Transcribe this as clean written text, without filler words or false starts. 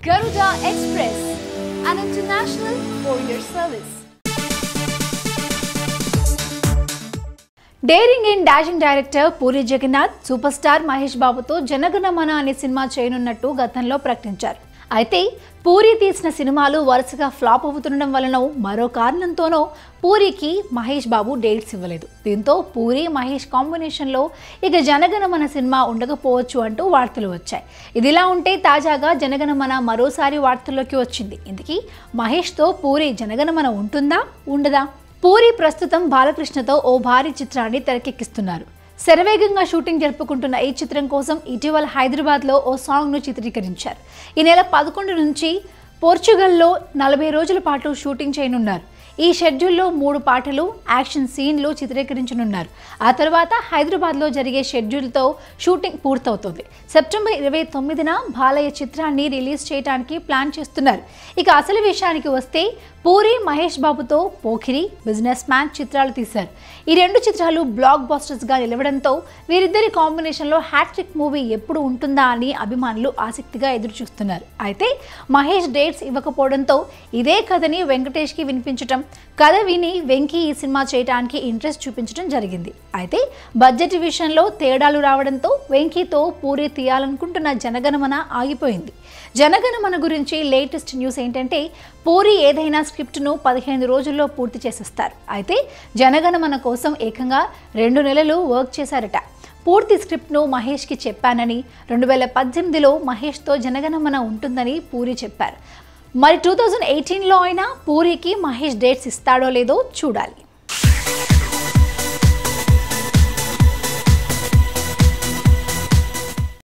Garuda Express, an international courier service. Daring and dashing director Puri Jagannadh super star Mahesh బాబుతో జనగణమన అనే cinema చేయనున్నట్టు గతంలో ప్రకటించారు. అయితే పూరి తీసిన సినిమాలు వరుసగా ఫ్లాప్ అవుతుండడం వలన మరో కారణంతోనో పూరికి మహేష్ బాబు డేట్స్ ఇవ్వలేదు. దీంతో పూరి మహేష్ కాంబినేషన్లో ఇక జనగణమన సినిమా ఉండకపోవచ్చు అంటూ వార్తలు వచ్చాయి. ఇదిలా ఉంటే తాజాగా జనగణమన మరోసారి వార్తల్లోకి వచ్చింది. ఇందుకీ మహేష్తో పూరి జనగణమన ఉంటుందా ఉండదా? పూరి ప్రస్తుతం బాలకృష్ణతో ఓ భారీ చిత్రాన్ని తెరకెక్కిస్తున్నారు. శరవేగంగా షూటింగ్ జరుపుకుంటున్న ఈ చిత్రం కోసం ఇటీవల హైదరాబాద్లో ఓ సాంగ్ను చిత్రీకరించారు. ఈ నెల 11 నుంచి పోర్చుగల్లో 40 రోజుల పాటు షూటింగ్ చేయనున్నారు. ఈ షెడ్యూల్లో 3 పాటలు, యాక్షన్ సీన్లు చిత్రీకరించనున్నారు. ఆ తర్వాత హైదరాబాద్లో జరిగే షెడ్యూల్తో షూటింగ్ పూర్తవుతుంది. సెప్టెంబర్ 29న బాలయ్య చిత్రాన్ని రిలీజ్ చేయడానికి ప్లాన్ చేస్తున్నారు. ఇక అసలు విషయానికి వస్తే పూరి మహేష్ బాబుతో పోకిరి, బిజినెస్ మ్యాన్ చిత్రాలు తీశారు. ఈ 2 చిత్రాలు బ్లాక్ బస్టర్స్గా నిలవడంతో వీరిద్దరి కాంబినేషన్లో హ్యాట్రిక్ మూవీ ఎప్పుడు ఉంటుందా అని అభిమానులు ఆసక్తిగా ఎదురుచూస్తున్నారు. అయితే మహేష్ డేట్స్ ఇవ్వకపోవడంతో ఇదే కథని వెంకటేష్కి వినిపించడం, కథ విని వెంకీ ఈ సినిమా చేయడానికి ఇంట్రెస్ట్ చూపించడం జరిగింది. అయితే బడ్జెట్ విషయంలో తేడాలు రావడంతో వెంకీతో పూరి తీయాలనుకుంటున్న జనగణమన ఆగిపోయింది. జనగణమన గురించి లేటెస్ట్ న్యూస్ ఏంటంటే పూరి ఏదైనా స్క్రిప్ట్ను 15 రోజుల్లో పూర్తి చేసేస్తారు. అయితే జనగణమన కోసం ఏకంగా 2 నెలలు వర్క్ చేశారట. పూర్తి స్క్రిప్ట్ను మహేష్కి చెప్పానని, 2018లో మహేష్తో జనగణమన ఉంటుందని పూరి చెప్పారు. మరి 2018లో అయినా పూరికి మహేష్ డేట్స్ ఇస్తాడో లేదో చూడాలి.